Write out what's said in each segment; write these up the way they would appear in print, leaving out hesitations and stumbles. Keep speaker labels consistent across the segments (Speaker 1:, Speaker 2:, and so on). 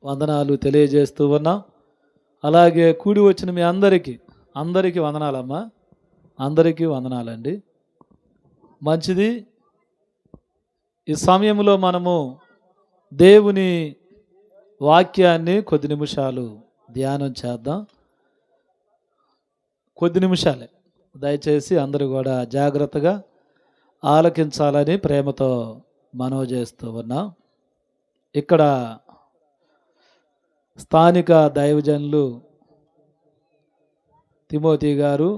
Speaker 1: వందనాలు తెలియజేస్తూ ఉన్నాం. అలాగే కూడి వచ్చిన మీ అందరికీ వందనాలమ్మా, అందరికీ వందనాలండి. మంచిది. ఈ సమయంలో మనము దేవుని వాక్యాన్ని కొద్ది నిమిషాలు ధ్యానం చేద్దాం. కొద్ది నిమిషాలే, దయచేసి అందరూ కూడా జాగ్రత్తగా ఆలకించాలని ప్రేమతో మనవి చేస్తూ ఉన్నాం. ఇక్కడ స్థానిక దైవజనులు తిమోతి గారు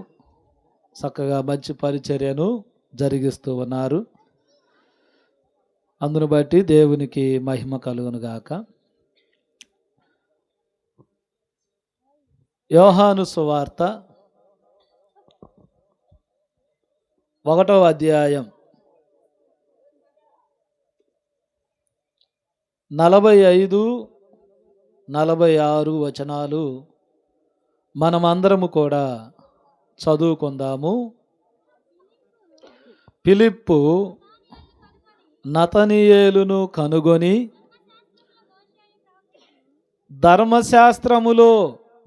Speaker 1: చక్కగా మంచి పరిచర్యను జరిగిస్తూ ఉన్నారు. అందును బట్టి దేవునికి మహిమ కలుగును గాక. యోహాను సువార్త 1వ అధ్యాయం 45, 46 వచనాలు మనమందరము కూడా చదువుకుందాము. ఫిలిప్పు నతనీయేలును కనుగొని, ధర్మశాస్త్రములో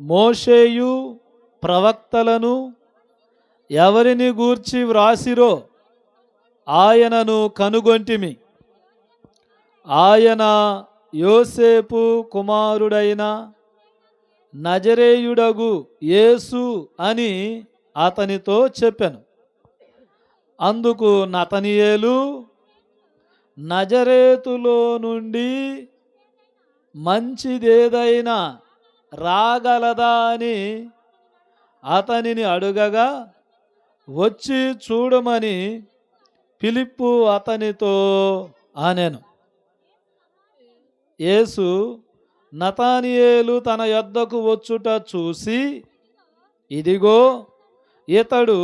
Speaker 1: మోషేయు ప్రవక్తలను ఎవరిని గూర్చి వ్రాసిరో ఆయనను కనుగొంటిమి. ఆయన యోసేపు కుమారుడైన నజరేయుడగు యేసు అని అతనితో చెప్పెను. అందుకు నతనీయేలు, నజరేతులో నుండి మంచిదేదైనా రాగలదా అని అతనిని అడుగగా, వచ్చి చూడమని ఫిలిప్పు అతనితో అనెను. యేసు నతనీయేలు తన యొద్దకు వచ్చుట చూసి, ఇదిగో ఇతడు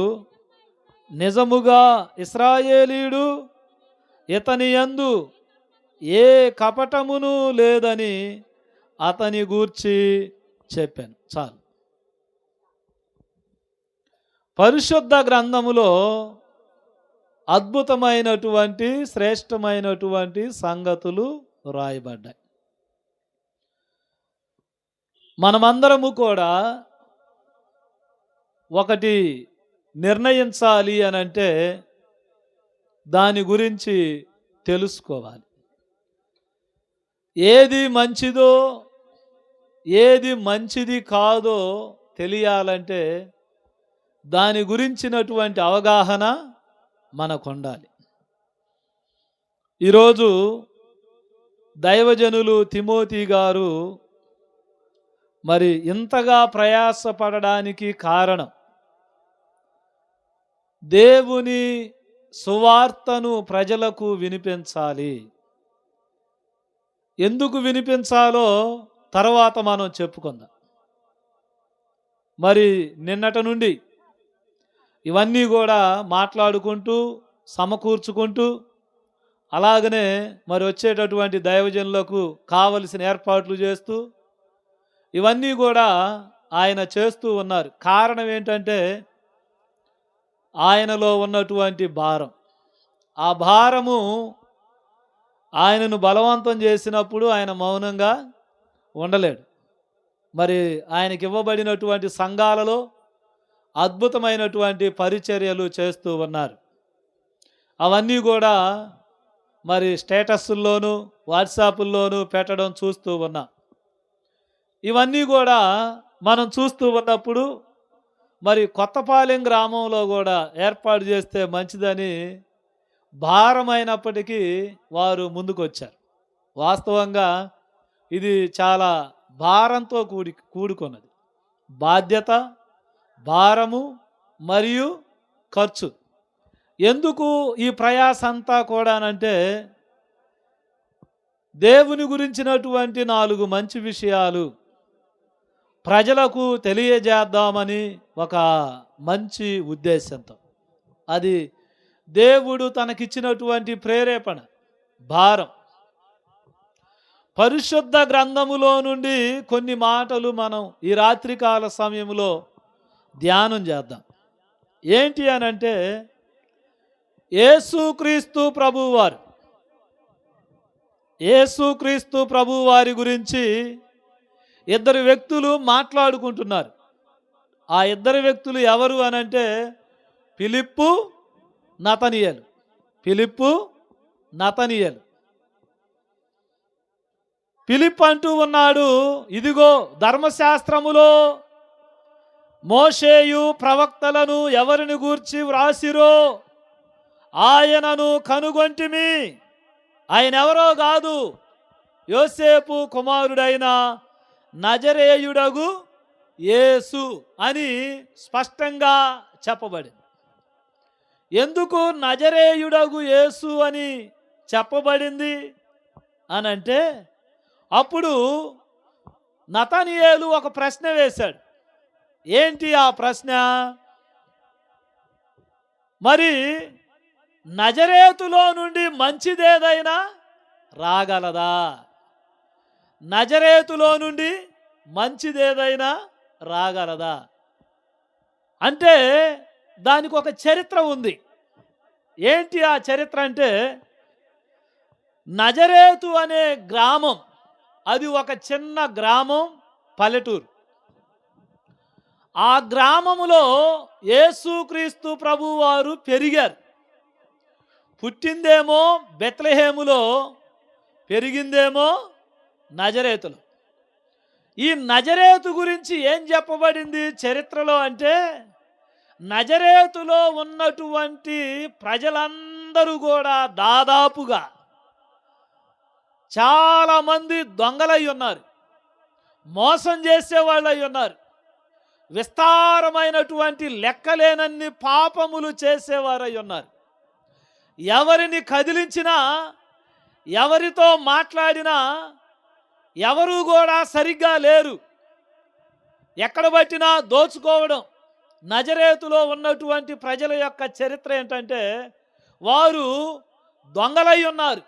Speaker 1: నిజముగా ఇశ్రాయేలీయుడు, ఇతని యందు ఏ కపటమును లేదని అతని గూర్చి చెప్పాను. చాలు. పరిశుద్ధ గ్రంథములో అద్భుతమైనటువంటి శ్రేష్టమైనటువంటి సంగతులు రాయబడ్డాయి. మనమందరము కూడా ఒకటి నిర్ణయించాలి అనంటే దాని గురించి తెలుసుకోవాలి. ఏది మంచిదో ఏది మంచిది కాదో తెలియాలంటే దాని గురించినటువంటి అవగాహన మనకు ఉండాలి. ఈరోజు దైవజనులు తిమోతి గారు మరి ఇంతగా ప్రయాసపడడానికి కారణం, దేవుని సువార్తను ప్రజలకు వినిపించాలి. ఎందుకు వినిపించాలో తర్వాత మనం చెప్పుకుందాం. మరి నిన్నటి నుండి ఇవన్నీ కూడా మాట్లాడుకుంటూ సమకూర్చుకుంటూ, అలాగనే మరి వచ్చేటటువంటి దైవజనులకు కావలసిన ఏర్పాట్లు చేస్తూ ఇవన్నీ కూడా ఆయన చేస్తూ ఉన్నారు. కారణం ఏంటంటే ఆయనలో ఉన్నటువంటి భారం. ఆ భారము ఆయనను బలవంతం చేసినప్పుడు ఆయన మౌనంగా ఉండలేడు. మరి ఆయనకి ఇవ్వబడినటువంటి సంఘాలలో అద్భుతమైనటువంటి పరిచర్యలు చేస్తూ ఉన్నారు. అవన్నీ కూడా మరి స్టేటస్ల్లోనూ వాట్సాప్ల్లోనూ పెట్టడం చూస్తూ ఉన్నాం. ఇవన్నీ కూడా మనం చూస్తూ ఉన్నప్పుడు మరి కొత్తపాలెం గ్రామంలో కూడా ఏర్పాటు చేస్తే మంచిదని భారమైనప్పటికీ వారు ముందుకొచ్చారు. వాస్తవంగా ఇది చాలా భారంతో కూడుకున్నది. బాధ్యత, భారము మరియు ఖర్చు. ఎందుకు ఈ ప్రయాస అంతా కూడానంటే దేవుని గురించినటువంటి 4 మంచి విషయాలు ప్రజలకు తెలియజేద్దామని ఒక మంచి ఉద్దేశంతో, అది దేవుడు తనకిచ్చినటువంటి ప్రేరేపణ, భారం. పరిశుద్ధ గ్రంథములో నుండి కొన్ని మాటలు మనం ఈ రాత్రికాల సమయంలో ధ్యానం చేద్దాం. ఏంటి అనంటే, యేసుక్రీస్తు ప్రభువారు యేసుక్రీస్తు ప్రభు వారి గురించి ఇద్దరు వ్యక్తులు మాట్లాడుకుంటున్నారు. ఆ ఇద్దరు వ్యక్తులు ఎవరు అనంటే ఫిలిప్పు, నతనియేలు. ఫిలిప్పు, నతనియేలు. ఫిలిప్ అంటూ ఉన్నాడు, ఇదిగో ధర్మశాస్త్రములో మోషేయు ప్రవక్తలను ఎవరిని గూర్చి వ్రాసిరో ఆయనను కనుగొంటిమి. ఆయన ఎవరో కాదు, యోసేపు కుమారుడైన నజరేయుడగు యేసు అని స్పష్టంగా చెప్పబడింది. ఎందుకు నజరేయుడగు యేసు అని చెప్పబడింది అనంటే, అప్పుడు నతనియేలు ఒక ప్రశ్న వేశాడు. ఏంటి ఆ ప్రశ్న? మరి నజరేతులో నుండి మంచిదేదైనా రాగలదా? నజరేతులో నుండి మంచిదేదైనా రాగలదా అంటే దానికి ఒక చరిత్ర ఉంది. ఏంటి ఆ చరిత్ర అంటే, నజరేతు అనే గ్రామం, అది ఒక చిన్న గ్రామం, పల్లెటూరు. ఆ గ్రామములో యేసుక్రీస్తు ప్రభువారు పెరిగారు. పుట్టిందేమో బెత్లెహేములో, పెరిగిందేమో నజరేతులో. ఈ నజరేతు గురించి ఏం చెప్పబడింది చరిత్రలో అంటే, నజరేతులో ఉన్నటువంటి ప్రజలందరూ కూడా దాదాపుగా చాలామంది దొంగలై ఉన్నారు, మోసం చేసేవాళ్ళై ఉన్నారు, విస్తారమైనటువంటి లెక్కలేనన్ని పాపములు చేసేవారై ఉన్నారు. ఎవరిని కదిలించినా, ఎవరితో మాట్లాడినా ఎవరు కూడా సరిగ్గా లేరు. ఎక్కడ పట్టినా దోచుకోవడం. నజరేతులో ఉన్నటువంటి ప్రజల యొక్క చరిత్ర ఏంటంటే, వారు దొంగలై ఉన్నారు,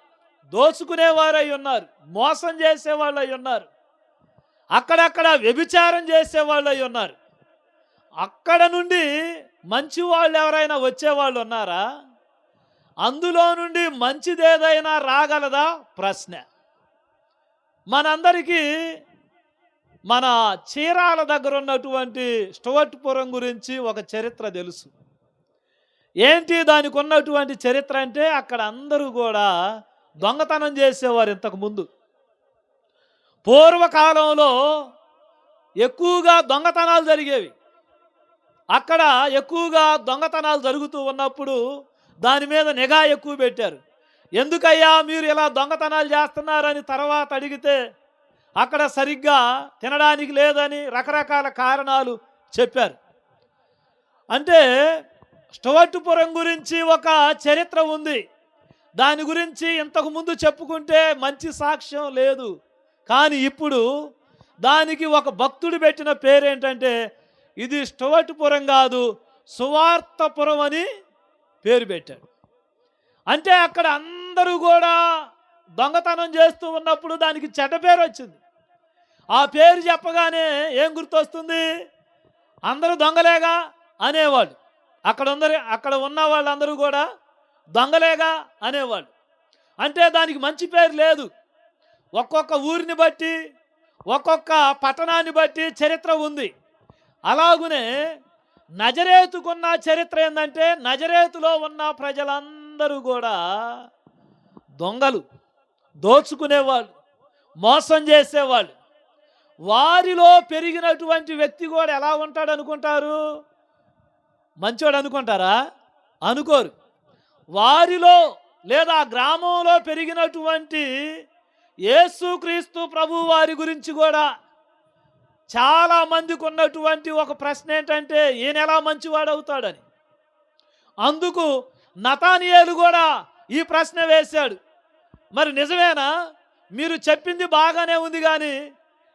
Speaker 1: దోచుకునేవారై ఉన్నారు, మోసం చేసేవాళ్ళై ఉన్నారు, అక్కడక్కడ వ్యభిచారం చేసేవాళ్ళై ఉన్నారు. అక్కడ నుండి మంచి వాళ్ళు ఎవరైనా వచ్చేవాళ్ళు ఉన్నారా? అందులో నుండి మంచిదేదైనా రాగలదా ప్రశ్న. మనందరికీ మన చీరాల దగ్గర ఉన్నటువంటి స్టువర్ట్పురం గురించి ఒక చరిత్ర తెలుసు. ఏంటి దానికి ఉన్నటువంటి చరిత్ర అంటే, అక్కడ అందరూ కూడా దొంగతనం చేసేవారు. ఇంతకుముందు పూర్వకాలంలో ఎక్కువగా దొంగతనాలు జరిగేవి. అక్కడ ఎక్కువగా దొంగతనాలు జరుగుతూ ఉన్నప్పుడు దాని మీద నిఘా ఎక్కువ పెట్టారు. ఎందుకయ్యా మీరు ఇలా దొంగతనాలు చేస్తున్నారని తర్వాత అడిగితే, అక్కడ సరిగ్గా తినడానికి లేదని రకరకాల కారణాలు చెప్పారు. అంటే స్టువర్ట్పురం గురించి ఒక చరిత్ర ఉంది. దాని గురించి ఇంతకుముందు చెప్పుకుంటే మంచి సాక్ష్యం లేదు. కానీ ఇప్పుడు దానికి ఒక భక్తుడు పెట్టిన పేరేంటంటే, ఇది స్టువర్ట్పురం కాదు, సువార్తపురం అని పేరు పెట్టాడు. అంటే అక్కడ అందరూ కూడా దొంగతనం చేస్తూ ఉన్నప్పుడు దానికి చెడ్డ పేరు వచ్చింది. ఆ పేరు చెప్పగానే ఏం గుర్తొస్తుంది? అందరూ దొంగలేగా అనేవాళ్ళు. అక్కడ ఉన్న వాళ్ళందరూ కూడా దొంగలేగా అనేవాళ్ళు. అంటే దానికి మంచి పేరు లేదు. ఒక్కొక్క ఊరిని బట్టి, ఒక్కొక్క పట్టణాన్ని బట్టి చరిత్ర ఉంది. అలాగునే నజరేతుకున్న చరిత్ర ఏంటంటే, నజరేతులో ఉన్న ప్రజలందరూ కూడా దొంగలు, దోచుకునేవాళ్ళు, మోసం చేసేవాళ్ళు. వారిలో పెరిగినటువంటి వ్యక్తి కూడా ఎలా ఉంటాడు అనుకుంటారు? మంచోడు అనుకుంటారా? అనుకోరు. వారిలో లేదా గ్రామంలో పెరిగినటువంటి యేసుక్రీస్తు ప్రభు వారి గురించి కూడా చాలా మందికి ఉన్నటువంటి ఒక ప్రశ్న ఏంటంటే, ఈయన ఎలా మంచివాడవుతాడని. అందుకు నతనియేలు కూడా ఈ ప్రశ్న వేశాడు. మరి నిజమేనా? మీరు చెప్పింది బాగానే ఉంది, కానీ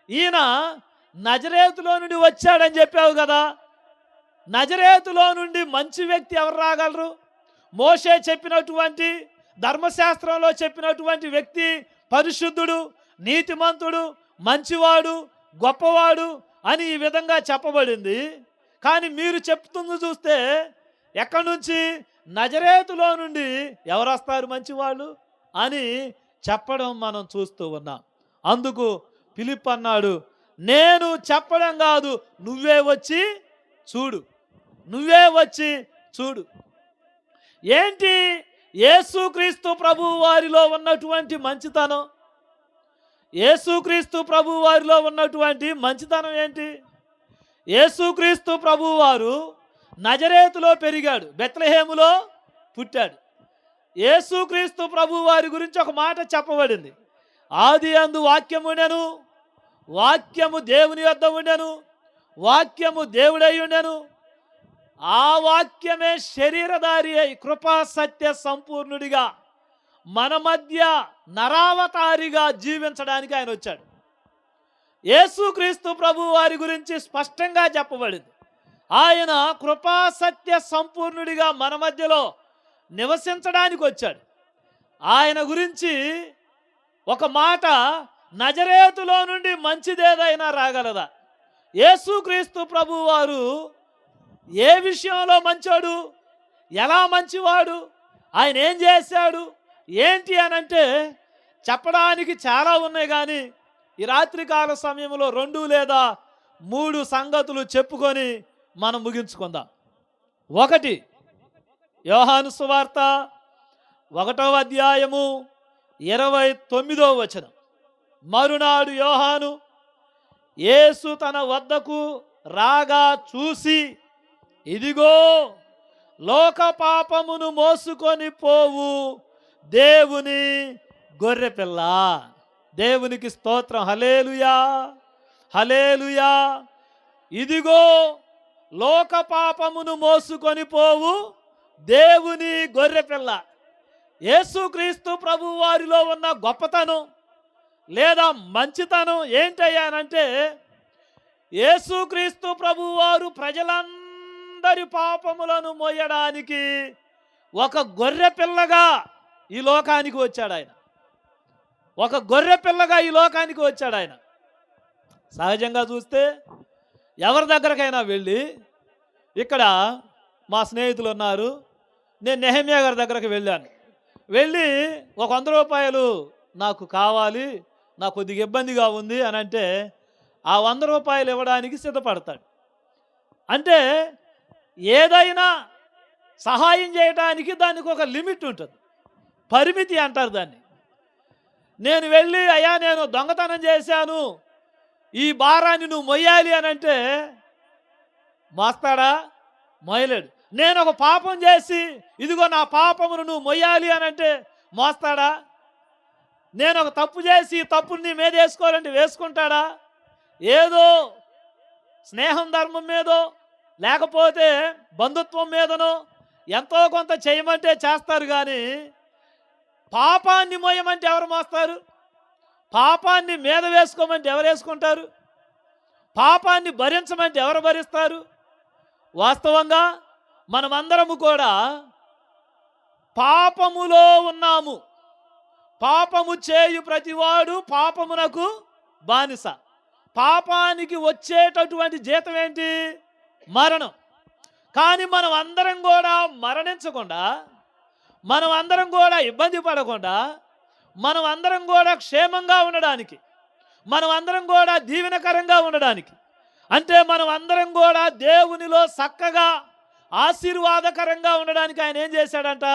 Speaker 1: ఈయన నజరేతులో నుండి వచ్చాడని చెప్పావు కదా, నజరేతులో నుండి మంచి వ్యక్తి ఎవరు రాగలరు? మోషే చెప్పినటువంటి, ధర్మశాస్త్రంలో చెప్పినటువంటి వ్యక్తి పరిశుద్ధుడు, నీతిమంతుడు, మంచివాడు, గొప్పవాడు అని ఈ విధంగా చెప్పబడింది. కానీ మీరు చెప్తుంది చూస్తే ఎక్కడి నుంచి, నజరేతులో నుండి ఎవరు వస్తారు మంచివాళ్ళు అని చెప్పడం మనం చూస్తూ ఉన్నాం. అందుకు ఫిలిప్ అన్నాడు, నేను చెప్పడం కాదు, నువ్వే వచ్చి చూడు, నువ్వే వచ్చి చూడు. ఏంటి యేసుక్రీస్తు ప్రభువు వారిలో ఉన్నటువంటి మంచితనం? యేసుక్రీస్తు ప్రభువు వారిలో ఉన్నటువంటి మంచితనం ఏంటి? యేసుక్రీస్తు ప్రభువు వారు నజరేతులో పెరిగాడు, బెత్లెహేములో పుట్టాడు. యేసుక్రీస్తు ప్రభువు వారి గురించి ఒక మాట చెప్పబడింది, ఆది అందు వాక్యము ఉండెను, వాక్యము దేవుని యొద్ద ఉండెను, వాక్యము దేవుడై ఉండెను, ఆ వాక్యమే శరీరధారి అయి కృపా సత్య సంపూర్ణుడిగా మన మధ్య నరావతారిగా జీవించడానికి ఆయన వచ్చాడు. యేసుక్రీస్తు ప్రభు వారి గురించి స్పష్టంగా చెప్పబడింది, ఆయన కృపా సత్య సంపూర్ణుడిగా మన మధ్యలో నివసించడానికి వచ్చాడు. ఆయన గురించి ఒక మాట, నజరేతులో నుండి మంచిదేదైనా రాగలదా? యేసుక్రీస్తు ప్రభు వారు ఏ విషయంలో మంచోడు, ఎలా మంచివాడు, ఆయన ఏం చేశాడు, ఏంటి అనంటే చెప్పడానికి చాలా ఉన్నాయి. కానీ ఈ రాత్రికాల సమయంలో 2 లేదా 3 సంగతులు చెప్పుకొని మనం ముగించుకుందాం. 1 యోహాను సువార్త 1వ అధ్యాయము 29వ వచనం. మరునాడు యోహాను యేసు తన వద్దకు రాగా చూసి, ఇదిగో లోక పాపమును మోసుకొని పోవు దేవుని గొర్రెపిల్ల. దేవునికి స్తోత్రం, హల్లెలూయా, హల్లెలూయా. ఇదిగో లోక పాపమును మోసుకొని పోవు దేవుని గొర్రెపిల్ల. యేసుక్రీస్తు ప్రభు వారిలో ఉన్న గొప్పతనం లేదా మంచితనం ఏంటయ్యానంటే, యేసుక్రీస్తు ప్రభు వారు ప్రజలందరి పాపములను మోయడానికి ఒక గొర్రె పిల్లగా ఈ లోకానికి వచ్చాడు ఆయన. ఒక గొర్రె పిల్లగా ఈ లోకానికి వచ్చాడు ఆయన. సహజంగా చూస్తే ఎవరి దగ్గరకైనా వెళ్ళి, ఇక్కడ మా స్నేహితులు ఉన్నారు, నేను నెహెమ్యా గారి దగ్గరకు వెళ్ళాను, వెళ్ళి ఒక 100 రూపాయలు నాకు కావాలి, నాకు కొద్దిగా ఇబ్బందిగా ఉంది అని అంటే ఆ 100 రూపాయలు ఇవ్వడానికి సిద్ధపడతాడు. అంటే ఏదైనా సహాయం చేయడానికి దానికి ఒక లిమిట్ ఉంటుంది, పరిమితి అంటారు దాన్ని. నేను వెళ్ళి, అయ్యా నేను దొంగతనం చేశాను, ఈ భారాన్ని నువ్వు మొయ్యాలి అని అంటే మోస్తాడా? మోయలేడు. నేను ఒక పాపం చేసి, ఇదిగో నా పాపమును నువ్వు మొయ్యాలి అని అంటే మోస్తాడా? నేను ఒక తప్పు చేసి తప్పుని నీ మీద వేసుకోవాలంటే వేసుకుంటాడా? ఏదో స్నేహం ధర్మం మీదో లేకపోతే బంధుత్వం మీదనో ఎంతో కొంత చేయమంటే చేస్తారు. కానీ పాపాన్ని మోయమంటే ఎవరు మోస్తారు? పాపాన్ని మీద వేసుకోమంటే ఎవరు వేసుకుంటారు? పాపాన్ని భరించమంటే ఎవరు భరిస్తారు? వాస్తవంగా మనమందరము కూడా పాపములో ఉన్నాము. పాపము చేయు ప్రతివాడు పాపమునకు బానిస. పాపానికి వచ్చేటటువంటి జీతం ఏంటి? మరణం. కానీ మనం అందరం కూడా మరణించకుండా, మనం అందరం కూడా ఇబ్బంది పడకుండా, మనం అందరం కూడా క్షేమంగా ఉండడానికి, మనం అందరం కూడా దీవెనకరంగా ఉండడానికి, అంటే మనం అందరం కూడా దేవునిలో చక్కగా ఆశీర్వాదకరంగా ఉండడానికి ఆయన ఏం చేశాడంట?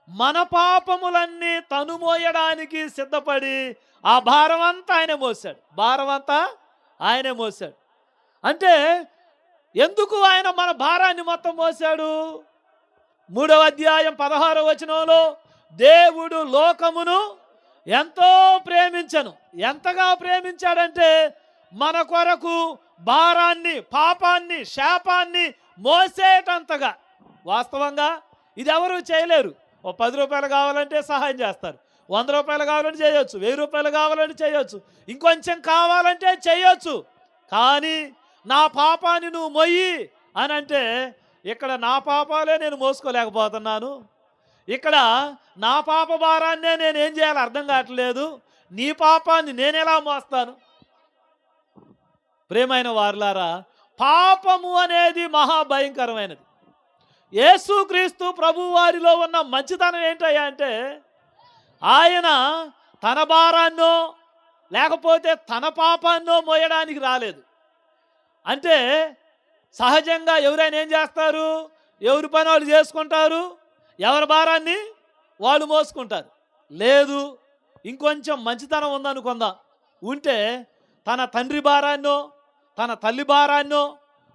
Speaker 1: మన పాపములన్నీ తను మోయడానికి సిద్ధపడి ఆ భారం అంతా ఆయనే మోసాడు. భారం అంతా ఆయనే మోసాడు. అంటే ఎందుకు ఆయన మన భారాన్ని మొత్తం మోసాడు? 3వ అధ్యాయం 16వ వచనంలో, దేవుడు లోకమును ఎంతో ప్రేమించెను. ఎంతగా ప్రేమించాడంటే మన కొరకు భారాన్ని, పాపాన్ని, శాపాన్ని మోసేటంతగా. వాస్తవంగా ఇది ఎవరు చేయలేరు. ఓ 10 రూపాయలు కావాలంటే సహాయం చేస్తారు, 100 రూపాయలు కావాలంటే చేయొచ్చు, 1000 రూపాయలు కావాలంటే చేయొచ్చు, ఇంకొంచెం కావాలంటే చేయొచ్చు. కానీ నా పాపాన్ని నువ్వు మొయ్యి అని అంటే, ఇక్కడ నా పాపాలే నేను మోసుకోలేకపోతున్నాను, ఇక్కడ నా పాప భారాన్నే నేనేం చేయాలో అర్థం కావట్లేదు, నీ పాపాన్ని నేనెలా మోస్తాను? ప్రియమైన వారులారా, పాపము అనేది మహాభయంకరమైనది. యేసుక్రీస్తు ప్రభు వారిలో ఉన్న మంచితనం ఏంటయ్యా అంటే, ఆయన తన భారాన్నో లేకపోతే తన పాపాన్నో మోయడానికి రాలేదు. అంటే సహజంగా ఎవరైనా ఏం చేస్తారు? ఎవరి పని వాళ్ళు చేసుకుంటారు, ఎవరి భారాన్ని వాళ్ళు మోసుకుంటారు. లేదు, ఇంకొంచెం మంచితనం ఉందనుకుందాం. ఉంటే తన తండ్రి భారాన్నో తన తల్లి భారాన్నో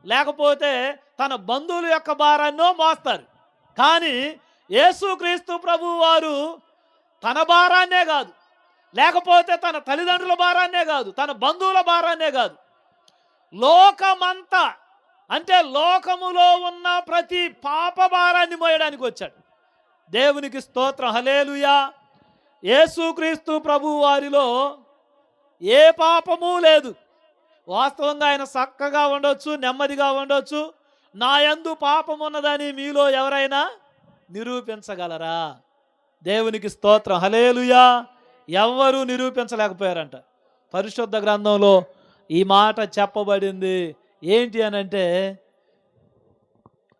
Speaker 1: లేకపోతే తన బంధువుల యొక్క భారాన్నో మోస్తారు. కానీ యేసుక్రీస్తు ప్రభువు వారు తన భారాన్నే కాదు, లేకపోతే తన తల్లిదండ్రుల భారాన్నే కాదు, తన బంధువుల భారాన్నే కాదు, లోకమంతా అంటే లోకములో ఉన్న ప్రతి పాప భారాన్ని మోయడానికి వచ్చాడు. దేవునికి స్తోత్రం, హల్లెలూయా. యేసుక్రీస్తు ప్రభువు వారిలో ఏ పాపము లేదు. వాస్తవంగా ఆయన చక్కగా ఉండొచ్చు, నెమ్మదిగా ఉండొచ్చు. నా యందు పాపం ఉన్నదని మీలో ఎవరైనా నిరూపించగలరా? దేవునికి స్తోత్రం, హల్లెలూయా. ఎవ్వరూ నిరూపించలేకపోయారంట. పరిశుద్ధ గ్రంథంలో ఈ మాట చెప్పబడింది. ఏంటి అనంటే,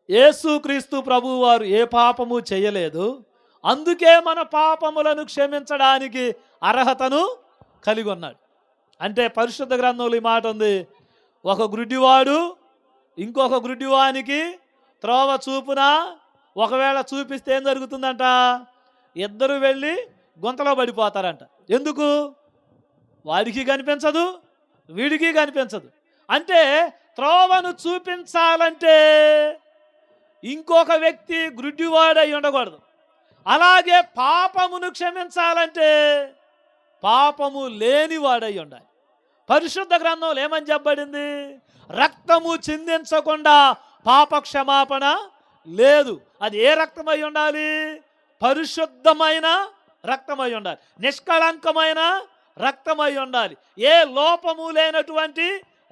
Speaker 1: యేసుక్రీస్తు ప్రభువు వారు ఏ పాపము చేయలేదు, అందుకే మన పాపములను క్షమించడానికి అర్హతను కలిగి ఉన్నాడు. అంటే పరిశుద్ధ గ్రంథంలో ఈ మాట ఉంది, ఒక గ్రుడ్డివాడు ఇంకొక గ్రుడ్డివానికి త్రోవ చూపునా ఒకవేళ చూపిస్తే ఏం జరుగుతుందంట? ఇద్దరు వెళ్ళి గుంతలో పడిపోతారంట. ఎందుకు? వాడికి కనిపించదు, వీడికి కనిపించదు. అంటే త్రోవను చూపించాలంటే ఇంకొక వ్యక్తి గ్రుడ్డివాడై ఉండకూడదు. అలాగే పాపమును క్షమించాలంటే పాపము లేనివాడై ఉండాలి. పరిశుద్ధ గ్రంథంలో ఏమని చెప్పబడింది? రక్తము చిందించకుండా పాప క్షమాపణ లేదు. అది ఏ రక్తమై ఉండాలి? పరిశుద్ధమైన రక్తమై ఉండాలి, నిష్కళంకమైన రక్తమై ఉండాలి, ఏ లోపము లేనటువంటి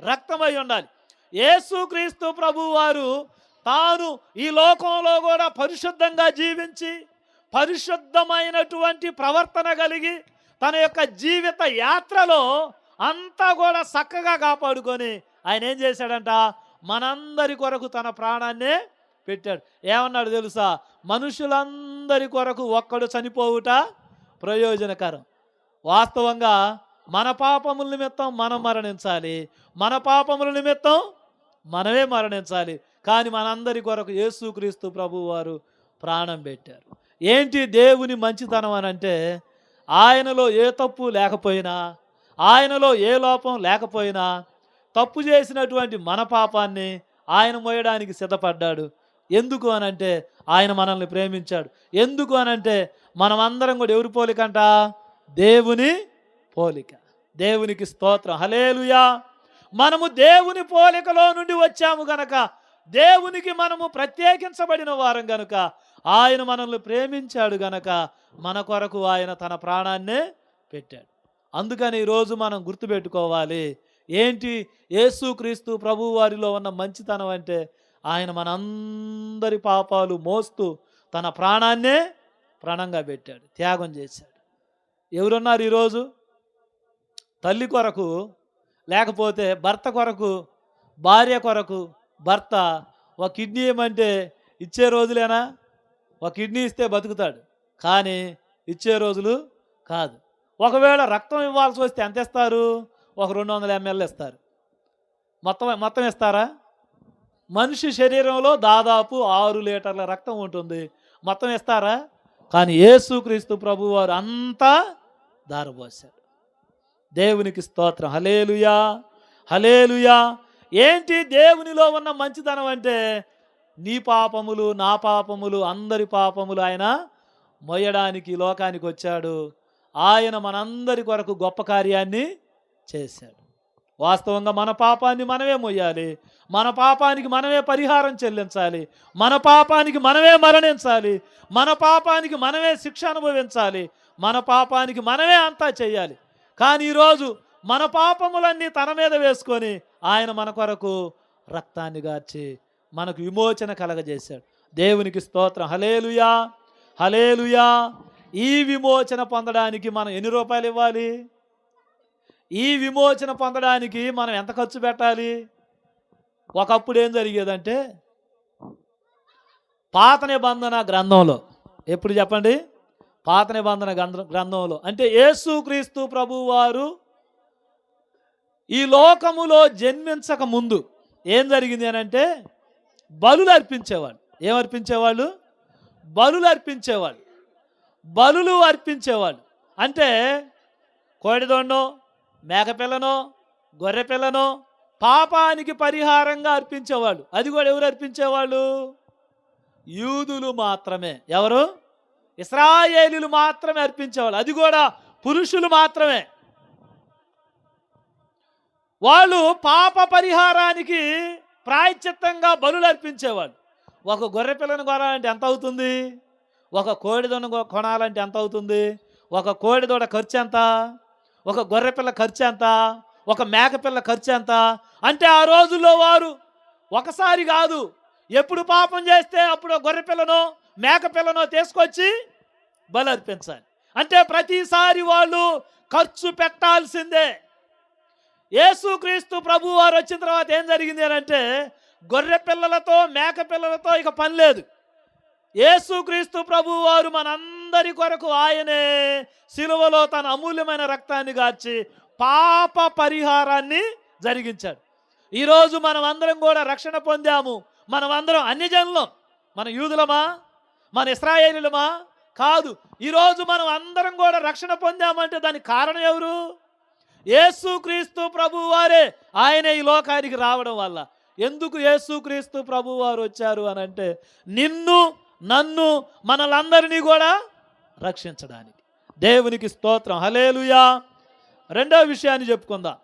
Speaker 1: రక్తమై ఉండాలి. యేసుక్రీస్తు ప్రభువు వారు తాను ఈ లోకంలో కూడా పరిశుద్ధంగా జీవించి పరిశుద్ధమైనటువంటి ప్రవర్తన కలిగి తన యొక్క జీవిత యాత్రలో అంతా కూడా చక్కగా కాపాడుకొని ఆయన ఏం చేశాడంట? మనందరి కొరకు తన ప్రాణాన్నే పెట్టాడు. ఏమన్నాడు తెలుసా? మనుషులందరి కొరకు ఒక్కడు చనిపోవుట ప్రయోజనకరం. వాస్తవంగా మన పాపముల నిమిత్తం మనం మరణించాలి, మన పాపముల నిమిత్తం మనమే మరణించాలి. కానీ మనందరి కొరకు యేసుక్రీస్తు ప్రభువు వారు ప్రాణం పెట్టారు. ఏంటి దేవుని మంచితనం అని అంటే, ఆయనలో ఏ తప్పు లేకపోయినా, ఆయనలో ఏ లోపం లేకపోయినా తప్పు చేసినటువంటి మన పాపాన్ని ఆయన మోయడానికి సిద్ధపడ్డాడు. ఎందుకు అనంటే ఆయన మనల్ని ప్రేమించాడు. ఎందుకు అనంటే మనమందరం కూడా ఎవరి పోలికంట? దేవుని పోలిక. దేవునికి స్తోత్రం, హల్లెలూయా. మనము దేవుని పోలికలో నుండి వచ్చాము గనక, దేవునికి మనము ప్రత్యేకించబడిన వారం గనుక, ఆయన మనల్ని ప్రేమించాడు గనక మన కొరకు ఆయన తన ప్రాణాన్నే పెట్టాడు. అందుకని ఈరోజు మనం గుర్తుపెట్టుకోవాలి, ఏంటి యేసుక్రీస్తు ప్రభువు వారిలో ఉన్న మంచితనం అంటే, ఆయన మనందరి పాపాలు మోస్తూ తన ప్రాణాన్నే ప్రాణంగా పెట్టాడు, త్యాగం చేశాడు. ఎవరున్నారు ఈరోజు తల్లి కొరకు, లేకపోతే భర్త కొరకు, భార్య కొరకు భర్త ఒక కిడ్నీ ఏమంటే ఇచ్చే రోజులేనా? ఒక కిడ్నీ ఇస్తే బతుకుతాడు, కానీ ఇచ్చే రోజులు కాదు. ఒకవేళ రక్తం ఇవ్వాల్సి వస్తే ఎంత ఇస్తారు? ఒక 200 ml ఇస్తారు. మొత్తం ఇస్తారా? మనిషి శరీరంలో దాదాపు 6 లీటర్ల రక్తం ఉంటుంది, మొత్తం ఇస్తారా? కానీ యేసుక్రీస్తు ప్రభువు వారు అంతా దారపోశాడు. దేవునికి స్తోత్రం, హల్లెలూయా, హల్లెలూయా. ఏంటి దేవునిలో ఉన్న మంచితనం అంటే, నీ పాపములు నా పాపములు అందరి పాపములు ఆయన మోయడానికి లోకానికి వచ్చాడు. ఆయన మనందరి కొరకు గొప్ప కార్యాన్ని చేశాడు. వాస్తవంగా మన పాపాన్ని మనమే మోయాలి, మన పాపానికి మనమే పరిహారం చెల్లించాలి, మన పాపానికి మనమే మరణించాలి, మన పాపానికి మనమే శిక్ష అనుభవించాలి, మన పాపానికి మనమే అంతా చేయాలి. కానీ ఈరోజు మన పాపములన్నీ తన మీద వేసుకొని ఆయన మన కొరకు రక్తాన్ని గార్చి మనకు విమోచన కలగజేశాడు. దేవునికి స్తోత్రం, హల్లెలూయా, హల్లెలూయా. ఈ విమోచన పొందడానికి మనం ఎన్ని రూపాయలు ఇవ్వాలి? ఈ విమోచన పొందడానికి మనం ఎంత ఖర్చు పెట్టాలి? ఒకప్పుడు ఏం జరిగేదంటే, పాత నిబంధన గ్రంథంలో, ఎప్పుడు చెప్పండి? పాత నిబంధన గ్రంథంలో. అంటే యేసుక్రీస్తు ప్రభువారు ఈ లోకములో జన్మించక ముందు ఏం జరిగింది అని అంటే బలులు అర్పించేవాళ్ళు. ఏమర్పించేవాళ్ళు? బలులు అర్పించేవాళ్ళు. బలులు అర్పించేవాళ్ళు అంటే కోడిదొండో, మేకపిల్లనో, గొర్రెపిల్లనో పాపానికి పరిహారంగా అర్పించేవాళ్ళు. అది కూడా ఎవరు అర్పించేవాళ్ళు? యూదులు మాత్రమే. ఎవరు? ఇశ్రాయేలీయులు మాత్రమే అర్పించేవాళ్ళు. అది కూడా పురుషులు మాత్రమే. వాళ్ళు పాప పరిహారానికి ప్రాయశ్చిత్తంగా బలులు అర్పించేవాళ్ళు. ఒక గొర్రె పిల్లను కొనాలంటే ఎంత అవుతుంది? ఒక కోడిదొడ కొనాలంటే ఎంత అవుతుంది? ఒక కోడిదొడ ఖర్చు ఎంత? ఒక గొర్రెపిల్ల ఖర్చు ఎంత? ఒక మేకపిల్ల ఖర్చు ఎంత? అంటే ఆ రోజుల్లో వారు ఒకసారి కాదు, ఎప్పుడు పాపం చేస్తే అప్పుడు గొర్రెపిల్లనో మేకపిల్లనో తీసుకొచ్చి బలి అర్పించాలి. అంటే ప్రతిసారి వాళ్ళు ఖర్చు పెట్టాల్సిందే. యేసుక్రీస్తు ప్రభు వారు వచ్చిన తర్వాత ఏం జరిగింది అని అంటే గొర్రె పిల్లలతో మేక పిల్లలతో ఇక పని లేదు. యేసుక్రీస్తు ప్రభు వారు మనందరి కొరకు ఆయనే సిలువలో తన అమూల్యమైన రక్తాన్ని గార్చి పాప పరిహారాన్ని జరిగించాడు. ఈరోజు మనం అందరం కూడా రక్షణ పొందాము. మనం అందరం అన్యజనులం. మన యూదులమా? మన ఇశ్రాయేలీయులమా? కాదు. ఈరోజు మనం అందరం కూడా రక్షణ పొందామంటే దానికి కారణం ఎవరు? యేసుక్రీస్తు ప్రభు వారే. ఆయనే ఈ లోకానికి రావడం వల్ల. ఎందుకు యేసుక్రీస్తు ప్రభు వారు వచ్చారు అని అంటే నిన్ను నన్ను మనలందరినీ కూడా రక్షించడానికి. దేవునికి స్తోత్రం. హల్లెలూయా. రెండవ విషయాన్ని చెప్పుకుందాం.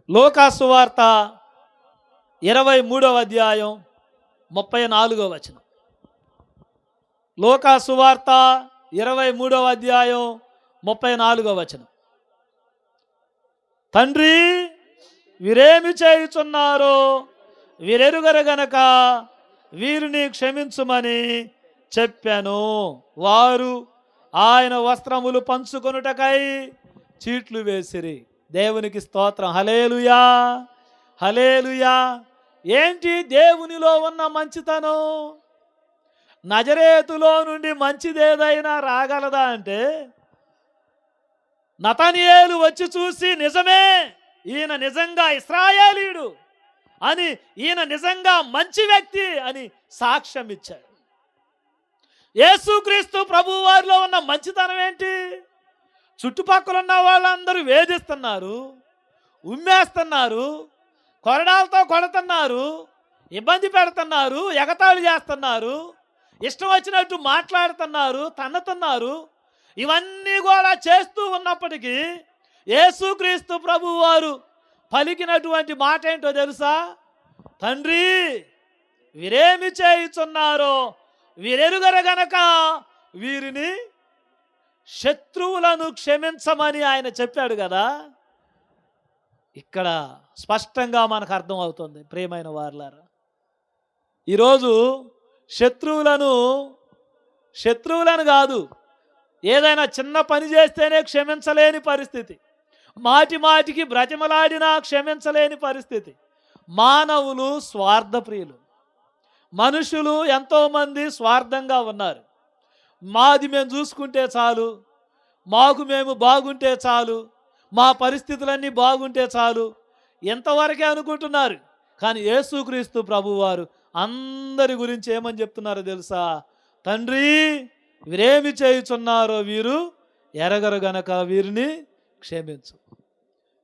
Speaker 1: లూకాసు వార్త 23వ అధ్యాయం 34వ వచనం. లూకాసు వార్త 23వ అధ్యాయం 34వ వచనం. తండ్రి, వీరేమి చేయుచున్నారో వీరెరుగరు గనక వీరిని క్షమించుమని చెప్పాను. వారు ఆయన వస్త్రములు పంచుకొనుటకై చీట్లు వేసిరి. దేవునికి స్తోత్రం. హల్లెలూయా, హల్లెలూయా. ఏంటి దేవునిలో ఉన్న మంచితనం? నజరేతులో నుండి మంచిదేదైనా రాగలదా అంటే నతనయేలు వచ్చి చూసి నిజమే, ఈయన నిజంగా ఇశ్రాయేలీయుడు అని, ఈయన నిజంగా మంచి వ్యక్తి అని సాక్ష్యం ఇచ్చాడు. యేసుక్రీస్తు ప్రభు వారిలో ఉన్న మంచితనం ఏంటి? చుట్టుపక్కల ఉన్న వాళ్ళందరూ వేధిస్తున్నారు, ఉమ్మేస్తున్నారు, కొరడాలతో కొడుతున్నారు, ఇబ్బంది పెడుతున్నారు, ఎగతాళి చేస్తున్నారు, ఇష్టం వచ్చినట్టు మాట్లాడుతున్నారు, తన్నుతున్నారు. ఇవన్నీ కూడా చేస్తూ ఉన్నప్పటికీ యేసుక్రీస్తు ప్రభు వారు పలికినటువంటి మాట ఏంటో తెలుసా? తండ్రి, వీరేమి చేయుచున్నారో వీరెరుగరు గనక వీరిని శత్రువులను క్షమించమని ఆయన చెప్పాడు కదా. ఇక్కడ స్పష్టంగా మనకు అర్థం అవుతుంది. ప్రియమైన వారలారా, ఈరోజు శత్రువులను కాదు, ఏదైనా చిన్న పని చేస్తేనే క్షమించలేని పరిస్థితి, మాటి మాటికి బ్రతిమలాడినా క్షమించలేని పరిస్థితి. మానవులు స్వార్థప్రియులు. మనుషులు ఎంతోమంది స్వార్థంగా ఉన్నారు. మాది మేము చూసుకుంటే చాలు, మాకు మేము బాగుంటే చాలు, మా పరిస్థితులన్నీ బాగుంటే చాలు, ఎంతవరకే అనుకుంటున్నారు. కానీ యేసుక్రీస్తు ప్రభువారు అందరి గురించి ఏమని చెప్తున్నారో తెలుసా? తండ్రి, వీరేమి చేయుచున్నారో వీరు ఎరగరు గనక వీరిని క్షమించు.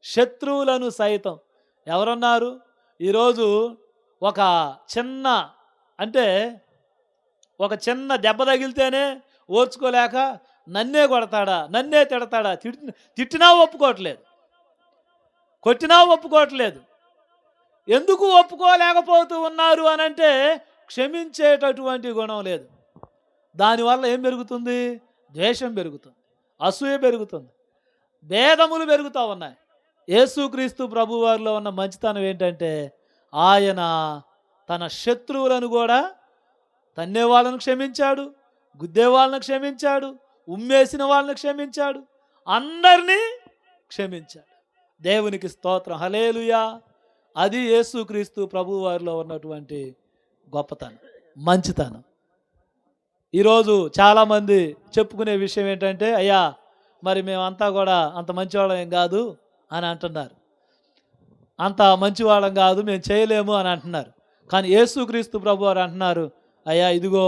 Speaker 1: శత్రువులను సైతం ఎవరున్నారు? ఈరోజు ఒక చిన్న దెబ్బ తగిలితేనే ఓర్చుకోలేక నన్నే కొడతాడా, నన్నే తిడతాడా, తిట్టినా ఒప్పుకోవట్లేదు, కొట్టినా ఒప్పుకోవట్లేదు. ఎందుకు ఒప్పుకోలేకపోతూ ఉన్నారు అనంటే క్షమించేటటువంటి గుణం లేదు. దానివల్ల ఏం పెరుగుతుంది? ద్వేషం పెరుగుతుంది, అసూయ పెరుగుతుంది, భేదములు పెరుగుతూ ఉన్నాయి. యేసుక్రీస్తు ప్రభువారిలో ఉన్న మంచితనం ఏంటంటే ఆయన తన శత్రువులను కూడా తన్నే వాళ్ళను క్షమించాడు, గుద్దే వాళ్ళను క్షమించాడు, ఉమ్మేసిన వాళ్ళని క్షమించాడు, అందరినీ క్షమించాడు. దేవునికి స్తోత్రం. హల్లెలూయా. అది యేసుక్రీస్తు ప్రభువారిలో ఉన్నటువంటి గొప్పతనం, మంచితనం. ఈరోజు చాలామంది చెప్పుకునే విషయం ఏంటంటే, అయ్యా మరి మేమంతా కూడా అంత మంచివాళ్ళం ఏం కాదు అని అంటున్నారు. అంత మంచివాళ్ళం కాదు, మేము చేయలేము అని అంటున్నారు. కానీ యేసుక్రీస్తు ప్రభువారు అంటున్నారు, అయ్యా ఇదిగో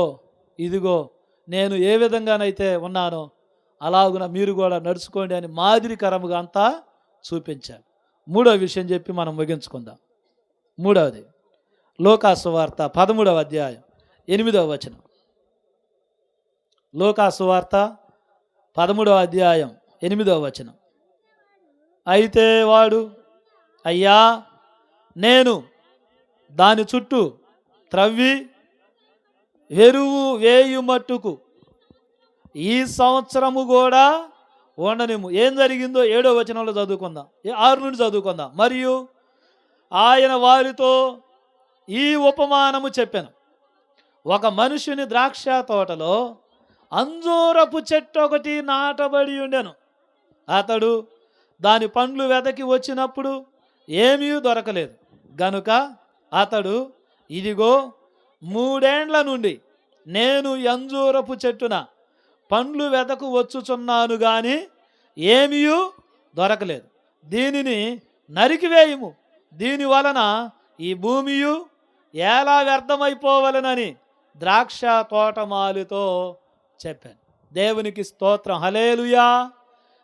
Speaker 1: ఇదిగో నేను ఏ విధంగానైతే ఉన్నానో అలాగున మీరు కూడా నడుచుకోండి అని మాదిరికరముగా అంతా చూపించాడు. మూడో విషయం చెప్పి మనం ముగించుకుందాం. మూడవది లూకాసు వార్త 13వ అధ్యాయం 8వ వచనం. లూకాసు వార్త 13వ అధ్యాయం 8వ వచనం. అయితే వాడు, అయ్యా నేను దాని చుట్టూ త్రవ్వి ఎరువు వేయుమట్టుకు ఈ సంవత్సరము కూడా ఉండనిము. ఏం జరిగిందో 7వ వచనంలో చదువుకుందాం, 6 నుండి చదువుకుందాం. మరియు ఆయన వారితో ఈ ఉపమానము చెప్పాను, ఒక మనుషుని ద్రాక్ష తోటలో అంజూరపు చెట్టు ఒకటి నాటబడి ఉండెను. అతడు దాని పండ్లు వెదకి వచ్చినప్పుడు ఏమీ దొరకలేదు గనుక అతడు, ఇదిగో 3 ఏండ్ల నుండి నేను అంజూరపు చెట్టున పండ్లు వెదకు వచ్చుచున్నాను గాని ఏమీ దొరకలేదు, దీనిని నరికివేయుము, దీని వలన ఈ భూమియు ఎలా వ్యర్థమైపోవలనని ద్రాక్ష తోటమాలితో చెప్పాను. దేవునికి స్తోత్రం. హల్లెలూయా,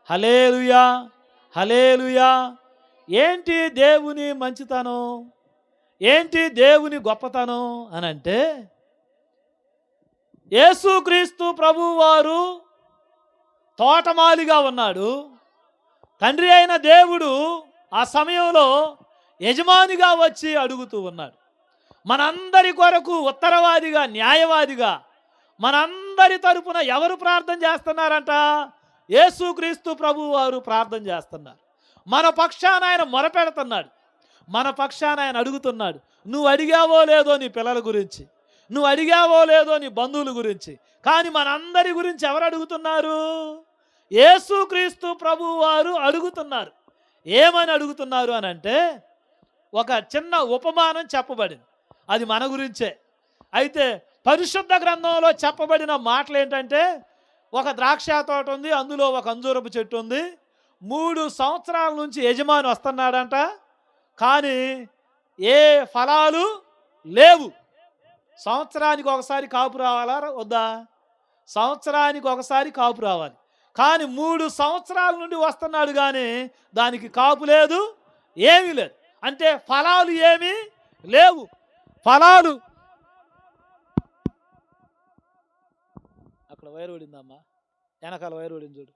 Speaker 1: హల్లెలూయా, హల్లెలూయా. ఏంటి దేవుని మంచితనం, ఏంటి దేవుని గొప్పతనం అని అంటే, యేసుక్రీస్తు ప్రభువారు తోటమాలిగా ఉన్నాడు. తండ్రి అయిన దేవుడు ఆ సమయంలో యజమానిగా వచ్చి అడుగుతూ ఉన్నాడు. మనందరి కొరకు ఉత్తరవాదిగా, న్యాయవాదిగా మనందరి తరపున ఎవరు ప్రార్థన చేస్తున్నారంట? యేసుక్రీస్తు ప్రభువారు ప్రార్థన చేస్తున్నారు. మన పక్షాన ఆయన మొరపెడుతున్నాడు, మన పక్షాన ఆయన అడుగుతున్నాడు. నువ్వు అడిగావో లేదో నీ పిల్లల గురించి, నువ్వు అడిగావో లేదో నీ బంధువుల గురించి, కానీ మనందరి గురించి ఎవరు అడుగుతున్నారు? యేసుక్రీస్తు ప్రభువారు అడుగుతున్నారు. ఏమని అడుగుతున్నారు అని అంటే, ఒక చిన్న ఉపమానం చెప్పబడింది, అది మన గురించే. అయితే పరిశుద్ధ గ్రంథంలో చెప్పబడిన మాటలు ఏంటంటే, ఒక ద్రాక్ష తోట ఉంది, అందులో ఒక అంజూరపు చెట్టు ఉంది. 3 సంవత్సరాల నుంచి యజమాని వస్తున్నాడంట, కానీ ఏ ఫలాలు లేవు. సంవత్సరానికి ఒకసారి కాపు రావాలా వద్దా? సంవత్సరానికి ఒకసారి కాపు రావాలి. కానీ 3 సంవత్సరాల నుండి వస్తున్నాడు, కానీ దానికి కాపు లేదు, ఏమీ లేదు. అంటే ఫలాలు ఏమీ లేవు. ఫలాలు అక్కడ వైరు పడిందమ్మా, వెనకాల వైరు పడింది చూడు.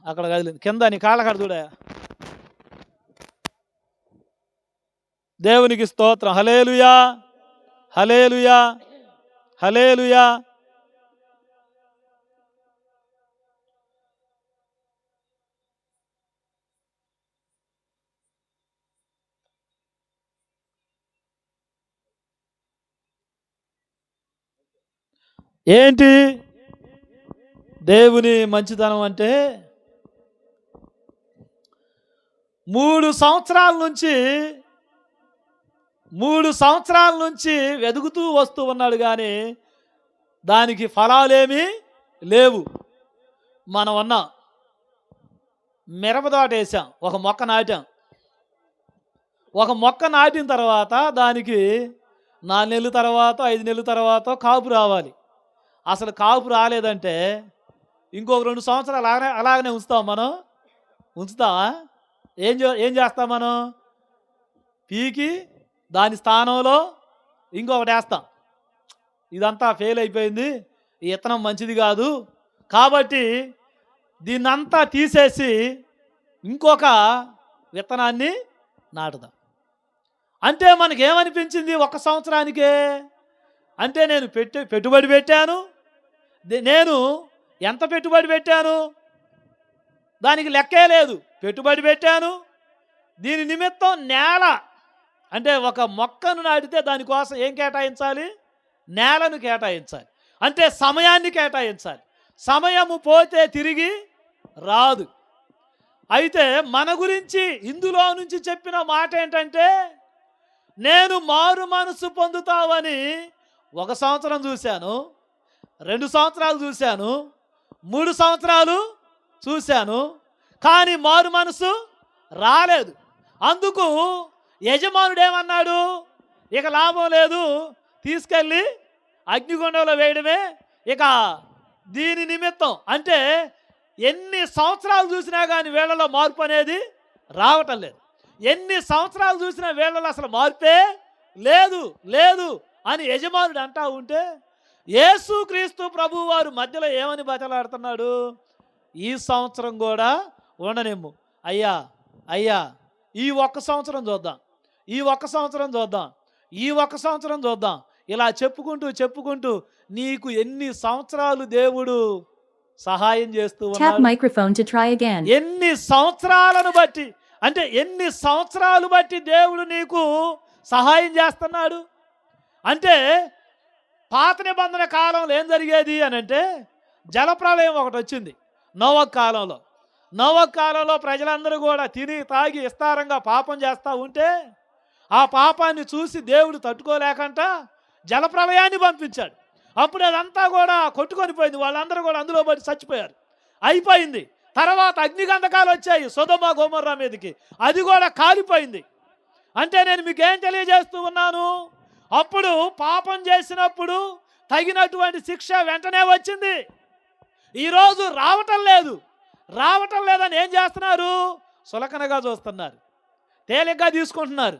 Speaker 1: అక్కడ కదిలింది, కింద నీ కాళ్ళకాడ చూడా. దేవునికి స్తోత్రం. హల్లెలూయా, హల్లెలూయా, హల్లెలూయా. ఏంటి దేవుని మంచితనం అంటే, 3 సంవత్సరాల నుంచి వెదుగుతూ వస్తూ ఉన్నాడు, కానీ దానికి ఫలాలేమీ లేవు. మనం ఉన్నాం, మిరపతోట వేసాం, ఒక మొక్క నాటాం. ఒక మొక్క నాటిన తర్వాత దానికి 4 నెలల తర్వాత, 5 నెలల తర్వాత కాపు రావాలి. అసలు కాపు రాలేదంటే ఇంకొక 2 సంవత్సరాలు అలాగనే ఉంచుతాం మనం? ఉంచుతామా? ఏం చేస్తాం మనం? పీకి దాని స్థానంలో ఇంకొకటి వేస్తాం. ఇదంతా ఫెయిల్ అయిపోయింది, ఈ విత్తనం మంచిది కాదు, కాబట్టి దీన్నంతా తీసేసి ఇంకొక విత్తనాన్ని నాటుదాం. అంటే మనకేమనిపించింది? 1 సంవత్సరానికే. అంటే నేను పెట్టుబడి పెట్టాను, నేను ఎంత పెట్టుబడి పెట్టాను దానికి లెక్కే లేదు. పెట్టుబడి పెట్టాను, దీని నిమిత్తం నేల, అంటే ఒక మొక్కను నాటితే దానికోసం ఏం కేటాయించాలి? నేలను కేటాయించాలి, అంటే సమయాన్ని కేటాయించాలి. సమయము పోతే తిరిగి రాదు. అయితే మన గురించి ఇందులో నుంచి చెప్పిన మాట ఏంటంటే, నేను మారు మనసు పొందుతావని 1 సంవత్సరం చూశాను, 2 సంవత్సరాలు చూశాను, 3 సంవత్సరాలు చూశాను, కానీ మారు మనసు రాలేదు. అందుకు యజమానుడు ఏమన్నాడు, ఇక లాభం లేదు, తీసుకెళ్ళి అగ్నిగుండంలో వేయడమే ఇక దీని నిమిత్తం. అంటే ఎన్ని సంవత్సరాలు చూసినా కానీ వీళ్ళలో మార్పు అనేది రావటం లేదు. ఎన్ని సంవత్సరాలు చూసినా వీళ్ళలో అసలు మార్పే లేదు లేదు అని యజమానుడు అంటా ఉంటే యేసుక్రీస్తు ప్రభువు వారు మధ్యలో ఏమని బతలాడుతున్నాడు, ఈ సంవత్సరం కూడా ఉండనిమ్ము అయ్యా, అయ్యా ఈ 1 సంవత్సరం చూద్దాం, ఈ 1 సంవత్సరం చూద్దాం, ఈ 1 సంవత్సరం చూద్దాం, ఇలా చెప్పుకుంటూ చెప్పుకుంటూ నీకు ఎన్ని సంవత్సరాలు దేవుడు సహాయం చేస్తూ ఉన్నాడు. ఎన్ని సంవత్సరాలను బట్టి, అంటే ఎన్ని సంవత్సరాలు బట్టి దేవుడు నీకు సహాయం చేస్తున్నాడు. అంటే పాత నిబంధన కాలంలో ఏం జరిగేది అని అంటే జలప్రళయం ఒకటి వచ్చింది నోవహు కాలంలో. నోవహు కాలంలో ప్రజలందరూ కూడా తిని తాగి విస్తారంగా పాపం చేస్తూ ఉంటే ఆ పాపాన్ని చూసి దేవుడు తట్టుకోలేకంట జలప్రళయాన్ని పంపించాడు. అప్పుడు అదంతా కూడా కొట్టుకొని పోయింది, వాళ్ళందరూ కూడా అందులో పడి చచ్చిపోయారు, అయిపోయింది. తర్వాత అగ్నిగంధకాలు వచ్చాయి సొదొమ గొమొర్రా మీదకి, అది కూడా కాలిపోయింది. అంటే నేను మీకు ఏం తెలియజేస్తూ ఉన్నాను, అప్పుడు పాపం చేసినప్పుడు తగినటువంటి శిక్ష వెంటనే వచ్చింది. ఈరోజు రావటం లేదు, రావటం లేదని ఏం చేస్తున్నారు, సులకనగా చూస్తున్నారు, తేలిగ్గా తీసుకుంటున్నారు.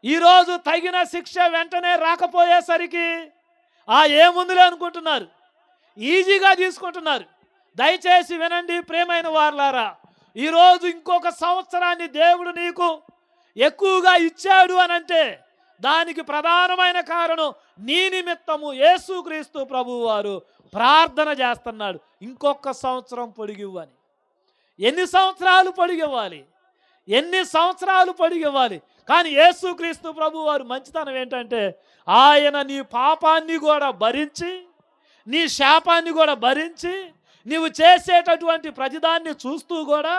Speaker 1: ఈరోజు తగిన శిక్ష వెంటనే రాకపోయేసరికి ఏముందిలే అనుకుంటున్నారు, ఈజీగా తీసుకుంటున్నారు. దయచేసి వినండి ప్రియమైన వారలారా, ఈరోజు ఇంకొక సంవత్సరాన్ని దేవుడు నీకు ఎక్కువగా ఇచ్చాడు అనంటే దానికి ప్రధానమైన కారణం నీ నిమిత్తము యేసుక్రీస్తు ప్రభువు వారు ప్రార్థన చేస్తున్నాడు, ఇంకొక సంవత్సరం పొడిగివ్వని. ఎన్ని సంవత్సరాలు పొడిగివ్వాలి, ఎన్ని సంవత్సరాలు పొడిగివ్వాలి. కానీ యేసుక్రీస్తు ప్రభువు వారు మంచితనం ఏంటంటే ఆయన నీ పాపాన్ని కూడా భరించి, నీ శాపాన్ని కూడా భరించి, నీవు చేసేటటువంటి ప్రతిదాన్ని చూస్తూ కూడా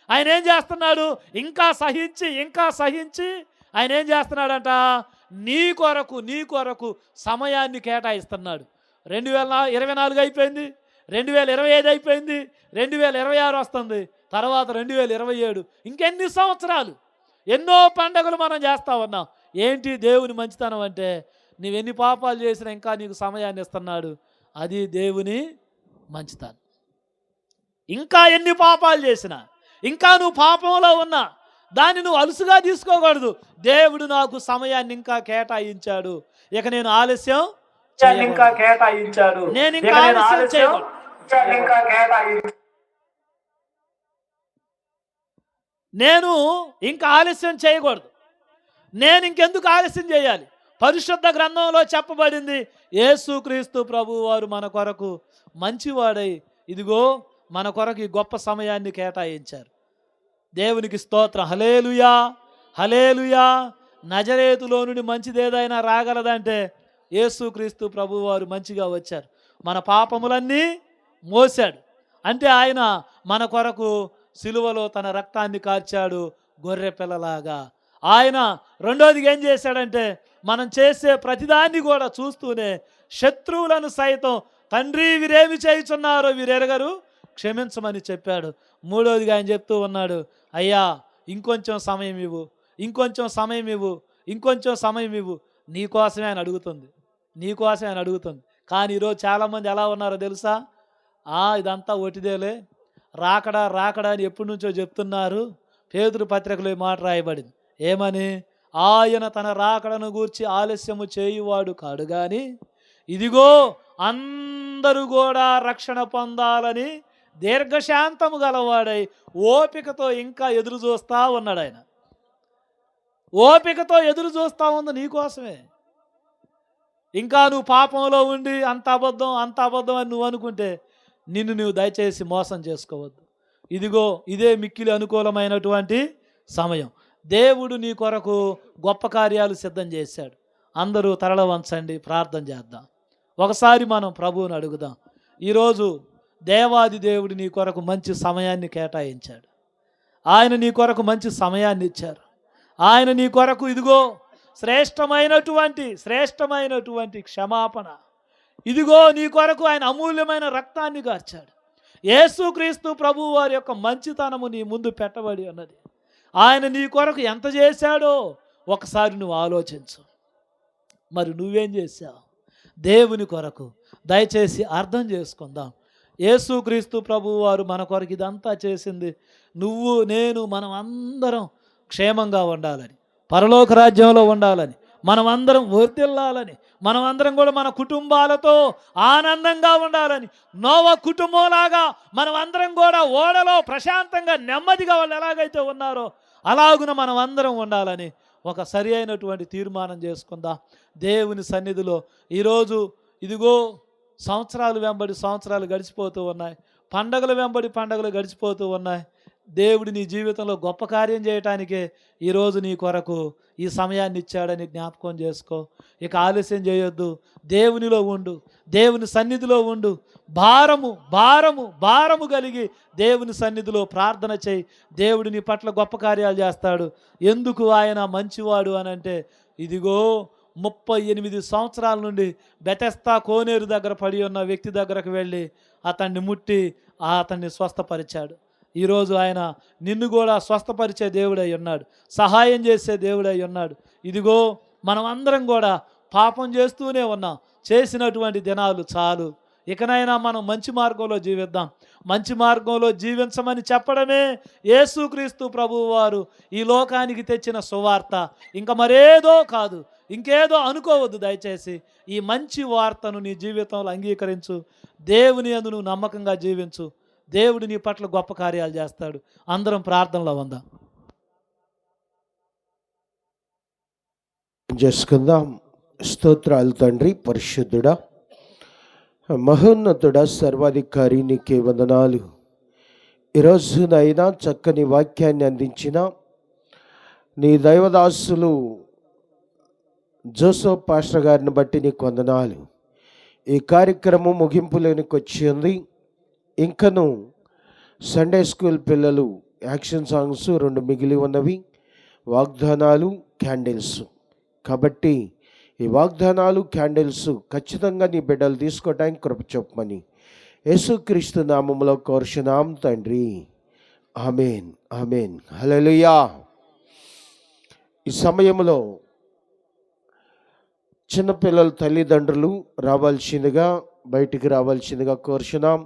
Speaker 1: ఆయన ఏం చేస్తున్నాడు, ఇంకా సహించి ఇంకా సహించి ఆయన ఏం చేస్తున్నాడంట, నీ కొరకు సమయాన్ని కేటాయిస్తున్నాడు. 2024 అయిపోయింది, 2025 అయిపోయింది, 2026 వస్తుంది, తర్వాత 2027, ఇంకెన్ని సంవత్సరాలు, ఎన్నో పండుగలు మనం చేస్తూ ఉన్నాం. ఏంటి దేవుని మంచితనం అంటే నువ్వెన్ని పాపాలు చేసినా ఇంకా నీకు సమయాన్ని ఇస్తున్నాడు, అది దేవుని మంచితనం. ఇంకా ఎన్ని పాపాలు చేసినా, ఇంకా నువ్వు పాపంలో ఉన్నా దాన్ని నువ్వు అలుసుగా తీసుకోకూడదు. దేవుడు నాకు సమయాన్ని ఇంకా కేటాయించాడు, ఇక నేను ఆలస్యం ఇంకా కేటాయించాడు, నేను ఇంకా ఆలస్యం చేయకూడదు. నేను ఇంకా ఆలస్యం చేయకూడదు, నేను ఇంకెందుకు ఆలస్యం చేయాలి. పరిశుద్ధ గ్రంథంలో చెప్పబడింది, యేసుక్రీస్తు ప్రభువు వారు మన కొరకు మంచివాడై ఇదిగో మన కొరకు ఈ గొప్ప సమయాన్ని కేటాయించారు. దేవునికి స్తోత్రం, హల్లెలూయా హల్లెలూయా. నజరేతులో నుండి మంచిది ఏదైనా రాగలదంటే యేసుక్రీస్తు ప్రభువు వారు మంచిగా వచ్చారు, మన పాపములన్నీ మోసాడు. అంటే ఆయన మన కొరకు సిలువలో తన రక్తాన్ని కార్చాడు గొర్రె పిల్లలాగా. ఆయన రెండోదిగా ఏం చేశాడంటే మనం చేసే ప్రతిదాన్ని కూడా చూస్తూనే శత్రువులను సైతం తండ్రి వీరేమి చేయుచున్నారో వీరెరగరు క్షమించమని చెప్పాడు. మూడోదిగా ఆయన చెప్తూ ఉన్నాడు, అయ్యా ఇంకొంచెం సమయం ఇవ్వు, ఇంకొంచెం సమయం ఇవ్వు, ఇంకొంచెం సమయం ఇవ్వు. నీకోసమే ఆయన అడుగుతుంది, నీకోసమే ఆయన అడుగుతుంది. కానీ ఈరోజు చాలామంది ఎలా ఉన్నారో తెలుసా, ఇదంతా ఒటిదేలే, రాకడా రాకడా అని ఎప్పటి నుంచో చెప్తున్నారు. పేతురు పత్రికలో ఈ మాట రాయబడింది, ఏమని, ఆయన తన రాకడను గూర్చి ఆలస్యము చేయువాడు కాడు కానీ ఇదిగో అందరూ కూడా రక్షణ పొందాలని దీర్ఘశాంతము గలవాడై ఓపికతో ఇంకా ఎదురు చూస్తూ ఉన్నాడు. ఆయన ఓపికతో ఎదురు చూస్తూ ఉంది నీకోసమే. ఇంకా నువ్వు పాపంలో ఉండి అంత అబద్ధం అని నువ్వు అనుకుంటే నిన్ను నువ్వు దయచేసి మోసం చేసుకోవద్దు. ఇదిగో ఇదే మిక్కిలి అనుకూలమైనటువంటి సమయం. దేవుడు నీ కొరకు గొప్ప కార్యాలు సిద్ధం చేశాడు. అందరూ తరల వంచండి, ప్రార్థన చేద్దాం. ఒకసారి మనం ప్రభువుని అడుగుదాం. ఈరోజు దేవాది దేవుడు నీ కొరకు మంచి సమయాన్ని కేటాయించాడు. ఆయన నీ కొరకు మంచి సమయాన్ని ఇచ్చారు. ఆయన నీ కొరకు ఇదిగో శ్రేష్టమైనటువంటి క్షమాపణ. ఇదిగో నీ కొరకు ఆయన అమూల్యమైన రక్తాన్ని కార్చాడు. యేసుక్రీస్తు ప్రభువు వారి యొక్క మంచితనము నీ ముందు పెట్టబడి ఉన్నది. ఆయన నీ కొరకు ఎంత చేశాడో ఒకసారి నువ్వు ఆలోచించు. మరి నువ్వేం చేశావు దేవుని కొరకు? దయచేసి అర్థం చేసుకుందాం. యేసుక్రీస్తు ప్రభువు వారు మన కొరకు ఇదంతా చేసింది నువ్వు నేను మనం అందరం క్షేమంగా ఉండాలని, పరలోక రాజ్యంలో ఉండాలని, మనం అందరం వర్ధిల్లాలని, మనం అందరం కూడా మన కుటుంబాలతో ఆనందంగా ఉండాలని, నోవా కుటుంబంలాగా మనం అందరం కూడా ఓడలో ప్రశాంతంగా నెమ్మదిగా వాళ్ళు ఎలాగైతే ఉన్నారో అలాగున మనం అందరం ఉండాలని ఒక సరి అయినటువంటి తీర్మానం చేసుకుందాం దేవుని సన్నిధిలో. ఈరోజు ఇదిగో సంవత్సరాలు వెంబడి సంవత్సరాలు గడిచిపోతూ ఉన్నాయి, పండగలు వెంబడి పండగలు గడిచిపోతూ ఉన్నాయి. దేవుడు నీ జీవితంలో గొప్ప కార్యం చేయటానికే ఈరోజు నీ కొరకు ఈ సమయాన్ని ఇచ్చాడని జ్ఞాపకం చేసుకో. ఇక ఆలస్యం చేయొద్దు, దేవునిలో ఉండు, దేవుని సన్నిధిలో ఉండు. భారము కలిగి దేవుని సన్నిధిలో ప్రార్థన చేయి. దేవుడు నీ పట్ల గొప్ప కార్యాలు చేస్తాడు. ఎందుకు ఆయన మంచివాడు అని అంటే, ఇదిగో 38 సంవత్సరాల నుండి బెతెస్తా కోనేరు దగ్గర పడి ఉన్న వ్యక్తి దగ్గరకు వెళ్ళి అతన్ని ముట్టి అతన్ని స్వస్థపరిచాడు. ఈరోజు ఆయన నిన్ను కూడా స్వస్థపరిచే దేవుడై ఉన్నాడు, సహాయం చేసే దేవుడై ఉన్నాడు. ఇదిగో మనం అందరం కూడా పాపం చేస్తూనే ఉన్నాం, చేసినటువంటి దినాలు చాలు. ఇకనైనా మనం మంచి మార్గంలో జీవిద్దాం. మంచి మార్గంలో జీవించమని చెప్పడమే యేసుక్రీస్తు ప్రభువు వారు ఈ లోకానికి తెచ్చిన సువార్త. ఇంకా మరేదో కాదు, ఇంకేదో అనుకోవద్దు. దయచేసి ఈ మంచి వార్తను నీ జీవితంలో అంగీకరించు. దేవుని యందు నువ్వు నమ్మకంగా జీవించు. దేవుడు నీ పట్ల గొప్ప కార్యాలు చేస్తాడు. అందరం ప్రార్థనలో ఉందాం.
Speaker 2: చేసుకుందాం. స్తోత్రాలు తండ్రి, పరిశుద్ధుడా, మహోన్నతుడా, సర్వాధికారి, నీకే వందనాలు. ఈరోజునైనా చక్కని వాక్యాన్ని అందించిన నీ దైవదాసులు జోసెఫ్ పాస్టర్ గారిని బట్టి నీకు వందనాలు. ఈ కార్యక్రమం ముగింపులోనికి వచ్చింది. ఇంకను సండే స్కూల్ పిల్లలు యాక్షన్ సాంగ్స్ 2 మిగిలి ఉన్నవి, వాగ్దానాలు, క్యాండిల్స్. కాబట్టి ఈ వాగ్దానాలు, క్యాండిల్స్ ఖచ్చితంగా నీ బిడ్డలు తీసుకోవటానికి కృప చూపమని యేసుక్రీస్తు నామములో కోరుచున్నాం తండ్రి. ఆమేన్, ఆమేన్, హల్లెలూయా. ఈ సమయంలో చిన్నపిల్లల తల్లిదండ్రులు బయటికి రావాల్సిందిగా కోరుచున్నాం.